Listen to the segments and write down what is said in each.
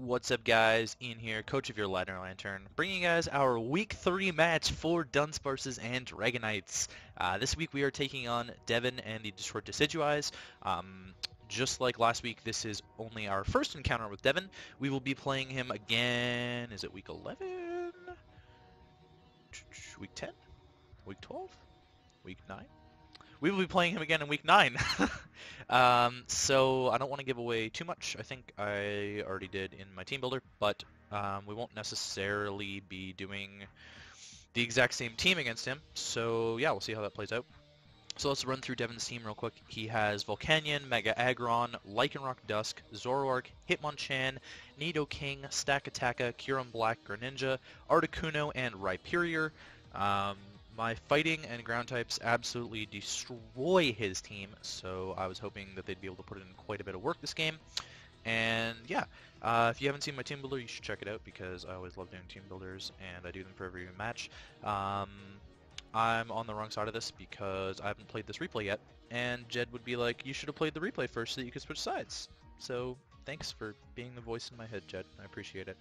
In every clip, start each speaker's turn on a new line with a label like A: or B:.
A: What's up, guys? Ian here, coach of your Ladner Lanturn, bringing you guys our Week 3 match for Dunsparces and Dragonites. This week we are taking on Devin and the Detroit Decidueyes. Just like last week, this is only our first encounter with Devin. We will be playing him again, is it Week 11? Week 10? Week 12? Week 9? We will be playing him again in Week 9. So I don't want to give away too much. I think I already did in my team builder, but we won't necessarily be doing the exact same team against him. So yeah, we'll see how that plays out. So let's run through Devin's team real quick. He has Volcanion, Mega Aggron, Lycanroc Dusk, Zoroark, Hitmonchan, Nidoking, Stakataka, Kyurem-Black, Greninja, Articuno, and Rhyperior. My fighting and ground types absolutely destroy his team, so I was hoping that they'd be able to put in quite a bit of work this game. And yeah, if you haven't seen my team builder, you should check it out because I always love doing team builders, and I do them for every match. I'm on the wrong side of this because I haven't played this replay yet, and Jed would be like, you should have played the replay first so that you could switch sides. So thanks for being the voice in my head, Jed. I appreciate it.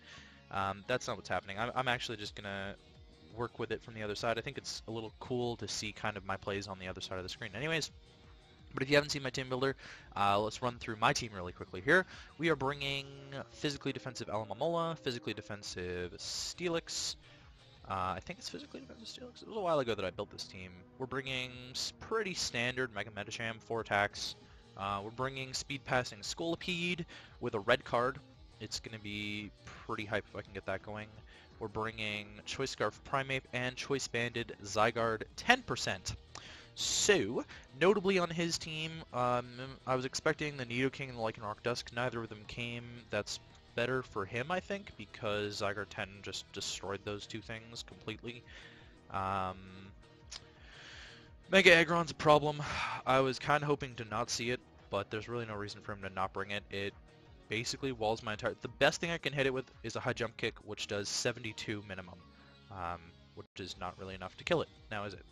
A: That's not what's happening. I'm actually just going to work with it from the other side. I think it's a little cool to see kind of my plays on the other side of the screen. Anyways, but if you haven't seen my team builder, let's run through my team really quickly here. We are bringing physically defensive Alamamola, physically defensive Steelix. I think it's physically defensive Steelix. It was a while ago that I built this team. We're bringing pretty standard Mega Medicham, 4 attacks. We're bringing speed passing Scolipede with a red card. It's going to be pretty hype if I can get that going. We're bringing Choice Scarf Primeape and Choice Banded Zygarde 10%. So, notably on his team, I was expecting the Nidoking and the Lycanroc Dusk. Neither of them came. That's better for him, I think, because Zygarde 10 just destroyed those two things completely. Mega Aggron's a problem. I was kind of hoping to not see it, but there's really no reason for him to not bring it. It basically walls my entire... The best thing I can hit it with is a high jump kick, which does 72 minimum, which is not really enough to kill it, now is it?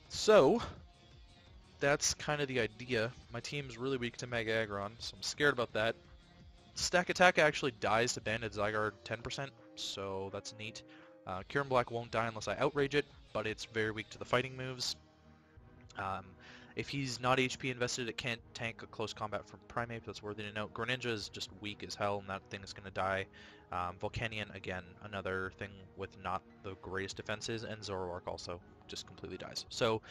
A: So, that's kind of the idea. My team's really weak to Mega Aggron, so I'm scared about that. Stakataka actually dies to Banded Zygarde 10%, so that's neat. Kyurem-Black won't die unless I outrage it, but it's very weak to the fighting moves. If he's not HP invested, it can't tank a close combat from Primeape. That's worthy to note. Greninja is just weak as hell, and that thing is going to die. Volcanion, again, another thing with not the greatest defenses, and Zoroark also just completely dies. So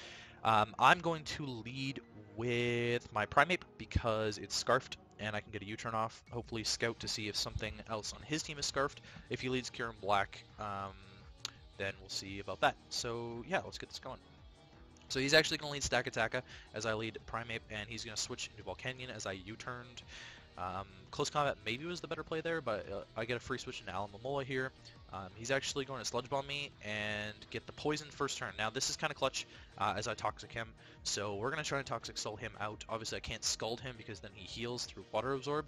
A: I'm going to lead with my Primeape because it's Scarfed, and I can get a U-turn off. Hopefully scout to see if something else on his team is Scarfed. If he leads Kyurem-Black, then we'll see about that. So yeah, let's get this going. So he's actually going to lead Stakataka as I lead Primeape, and he's going to switch into Volcanion as I U-turned. Close combat maybe was the better play there, but I get a free switch into Alamamola here. He's actually going to Sludge Bomb me and get the poison first turn. Now this is kind of clutch as I Toxic him, so we're going to try and Toxic Soul him out. Obviously I can't Scald him because then he heals through Water Absorb.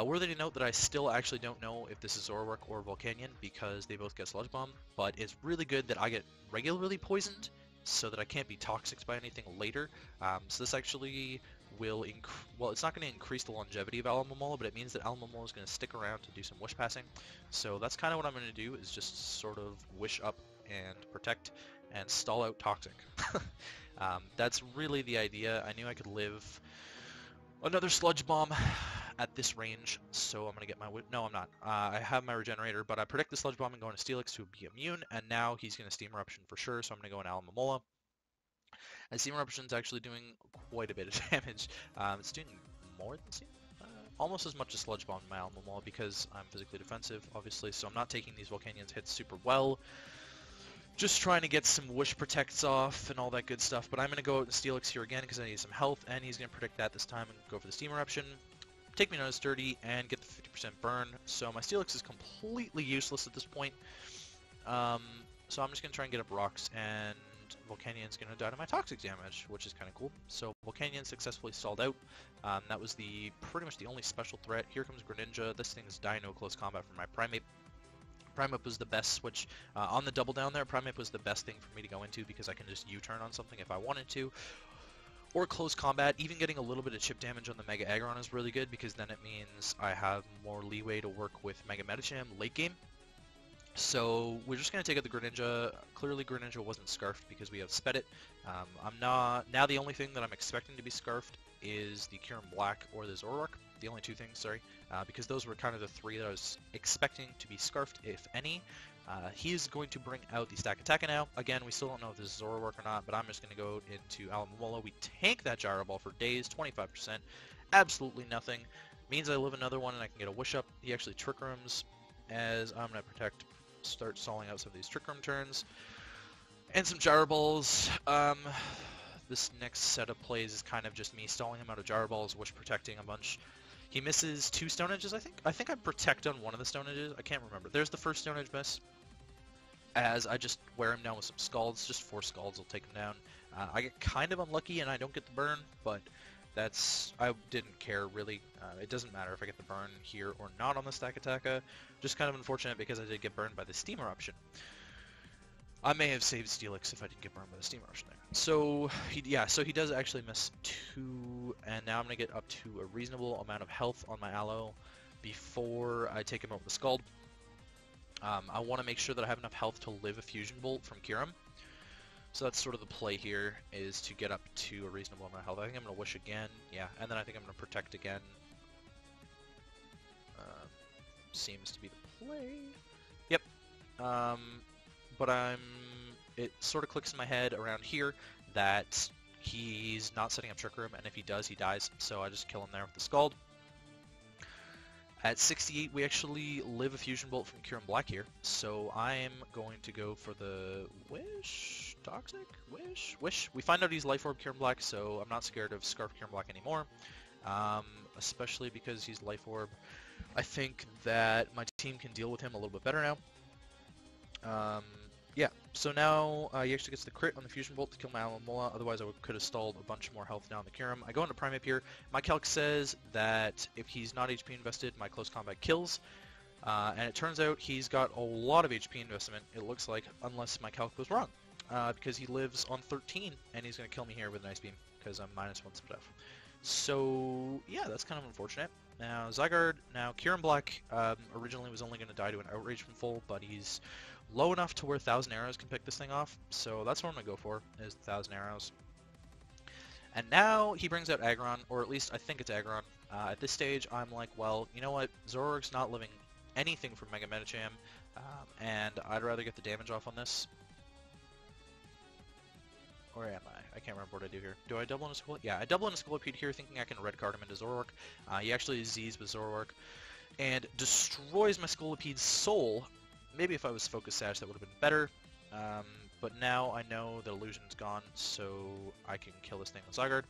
A: Worthy to note that I still actually don't know if this is Zoroark or Volcanion because they both get Sludge Bomb, but it's really good that I get regularly poisoned so that I can't be toxic by anything later. So this actually will well, it's not going to increase the longevity of Alamamola, but it means that Alamamola is going to stick around to do some wish passing. So that's kind of what I'm going to do, is just sort of wish up and protect and stall out toxic. That's really the idea. I knew I could live another Sludge Bomb at this range, so I'm going to get my... No, I'm not. I have my Regenerator, but I predict the Sludge Bomb and going to Steelix to be immune, and now he's going to Steam Eruption for sure, so I'm going to go in Alamamola. And Steam Eruption's actually doing quite a bit of damage. It's doing more than Steam... almost as much as Sludge Bomb in my Alamamola because I'm physically defensive, obviously, so I'm not taking these Volcanions hits super well. Just trying to get some Wish Protects off and all that good stuff, but I'm going to go out and Steelix here again because I need some health, and he's going to predict that this time and go for the Steam Eruption. Take me notice 30 and get the 50% burn, so my Steelix is completely useless at this point. So I'm just going to try and get up rocks, and Volcanion's going to die to my toxic damage, which is kind of cool. So Volcanion successfully stalled out. That was pretty much the only special threat. Here comes Greninja. This thing is Dino close combat for my Primeape. Primeape was the best switch. On the double down there, Primeape was the best thing for me to go into because I can just U-turn on something if I wanted to. or close combat. Even getting a little bit of chip damage on the Mega Aggron is really good, because then it means I have more leeway to work with Mega Medicham late game. So we're just going to take out the Greninja. Clearly Greninja wasn't scarfed because we have sped it. I'm not... Now the only thing that I'm expecting to be scarfed is the Kyurem-Black or the Zoroark. The only two things, sorry. Because those were kind of the three that I was expecting to be scarfed, if any. He is going to bring out the Stack Attacker now. Again, we still don't know if this is Zoroark or not, but I'm just going to go into Alomomola. We tank that Gyro Ball for days, 25%. Absolutely nothing. Means I live another one and I can get a Wish Up. He actually Trick Rooms, as I'm going to protect... start stalling out some of these Trick Room turns. And some Gyro Balls. This next set of plays is kind of just me stalling him out of Gyro Balls, Wish protecting a bunch. He misses 2 Stone Edges, I think. I think I protect on one of the Stone Edges. I can't remember. There's the first Stone Edge miss. As I just wear him down with some Scalds. Just 4 Scalds will take him down. I get kind of unlucky and I don't get the burn, but that's... I didn't care, really. It doesn't matter if I get the burn here or not on the Stack Attacker. Just kind of unfortunate because I did get burned by the Steam Eruption. I may have saved Steelix if I didn't get burned by the Steam Eruption there. So, so he does actually miss 2, and now I'm going to get up to a reasonable amount of health on my Aloe before I take him out with the Scald. I want to make sure that I have enough health to live a Fusion Bolt from Kyurem. So that's sort of the play here, is to get up to a reasonable amount of health. I think I'm going to Wish again, yeah, and then I think I'm going to Protect again. Seems to be the play. Yep. But it sort of clicks in my head around here that he's not setting up Trick Room, and if he does, he dies, so I just kill him there with the Scald. At 68, we actually live a Fusion Bolt from Kyurem-Black here, so I'm going to go for the Wish? Toxic? Wish? We find out he's Life Orb Kyurem-Black, so I'm not scared of Scarf Kyurem-Black anymore, especially because he's Life Orb. I think that my team can deal with him a little bit better now. Yeah, so now he actually gets the crit on the Fusion Bolt to kill my Alomomola, otherwise I could have stalled a bunch more health down the Kyurem. I go into Primeape here. My calc says that if he's not HP invested, my close combat kills. And it turns out he's got a lot of HP investment, it looks like, unless my calc was wrong. Because he lives on 13, and he's going to kill me here with an Ice Beam, because I'm -1 stuff. So, yeah, that's kind of unfortunate. Now, Zygarde, now Kyurem-Black originally was only going to die to an Outrage from full, but he's low enough to where 1,000 Arrows can pick this thing off, so that's what I'm going to go for, is 1,000 Arrows. And now he brings out Aggron, or at least I think it's Aggron. At this stage, I'm like, well, you know what, Zoroark's not living anything from Mega Medicham, and I'd rather get the damage off on this. Or am I? I can't remember what I do here. Do I double in a Scolipede? Yeah, I double in a Scolipede here, thinking I can red card him into Zoroark. He actually Z's with Zoroark, and destroys my Scolipede's soul. Maybe if I was Focus Sash, that would have been better. But now I know the illusion's gone, so I can kill this thing with Zygarde.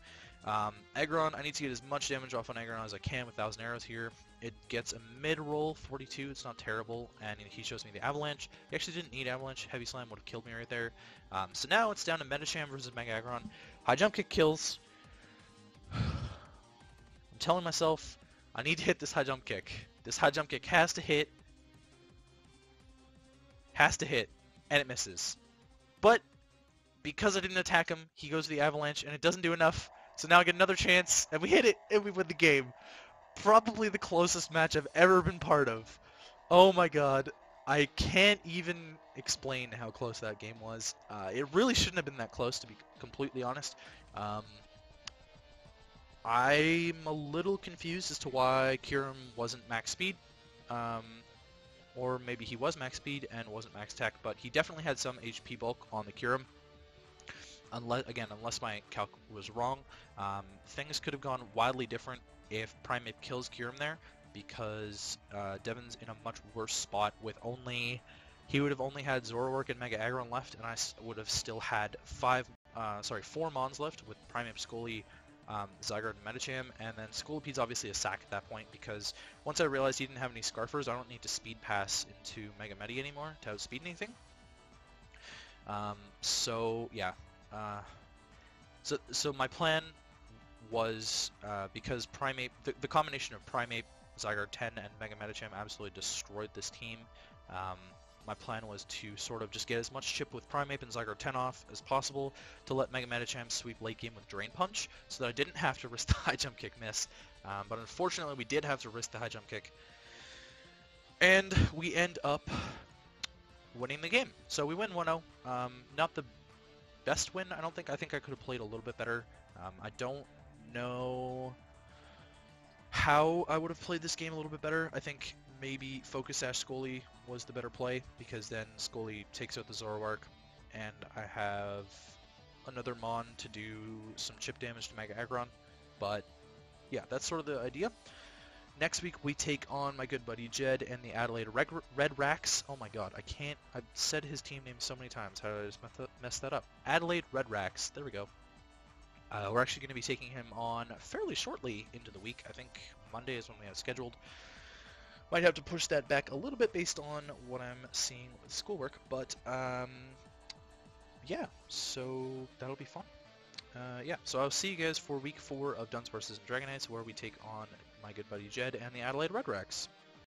A: Aggron, I need to get as much damage off on Aggron as I can with 1,000 Arrows here. It gets a mid-roll, 42, it's not terrible, and he shows me the Avalanche. He actually didn't need Avalanche, Heavy Slam would have killed me right there. So now it's down to Medicham versus Mega Aggron. High Jump Kick kills. I'm telling myself, I need to hit this High Jump Kick. This High Jump Kick has to hit. And it misses. But because I didn't attack him, he goes to the Avalanche, and it doesn't do enough. So now I get another chance, and we hit it, and we win the game. Probably the closest match I've ever been part of. Oh my god. I can't even explain how close that game was. It really shouldn't have been that close, to be completely honest. I'm a little confused as to why Kyurem wasn't max speed. Or maybe he was max speed and wasn't max tech, but he definitely had some HP bulk on the Kyurem. Unless my calc was wrong, things could have gone wildly different if Primeape kills Kyurem there, because Devin's in a much worse spot with he would have only had Zoroark and Mega Aggron left, and I would have still had 4 Mons left with Primeape, Scully, Zygarde, and Medicham, and then Scolipede's obviously a sack at that point, because once I realized he didn't have any Scarfers, I don't need to speed pass into Mega Medi anymore to outspeed anything. So yeah, so my plan was, because Primeape, the combination of Primeape, Zygarde 10, and Mega Medicham absolutely destroyed this team. my plan was to sort of just get as much chip with Primeape and Zygarde 10 off as possible to let Mega Medicham sweep late game with Drain Punch, so that I didn't have to risk the high jump kick miss. But unfortunately, we did have to risk the high jump kick, and we end up winning the game. So we win 1-0. Not the best win, I don't think. I think I could have played a little bit better. I don't know how I would have played this game a little bit better. I think maybe Focus Sash Scully was the better play, because then Scully takes out the Zoroark, and I have another Mon to do some chip damage to Mega Aggron. But yeah, that's sort of the idea. Next week we take on my good buddy Jed and the Adelaide Red Racks. Oh my god, I've said his team name so many times. How did I just mess that up? Adelaide Red Racks. There we go. We're actually going to be taking him on fairly shortly into the week. I think Monday is when we have scheduled. Might have to push that back a little bit based on what I'm seeing with schoolwork, but yeah, so that'll be fun. Yeah, so I'll see you guys for week 4 of Dunsparces and Dragonites, where we take on my good buddy Jed and the Adelaide Red Racks.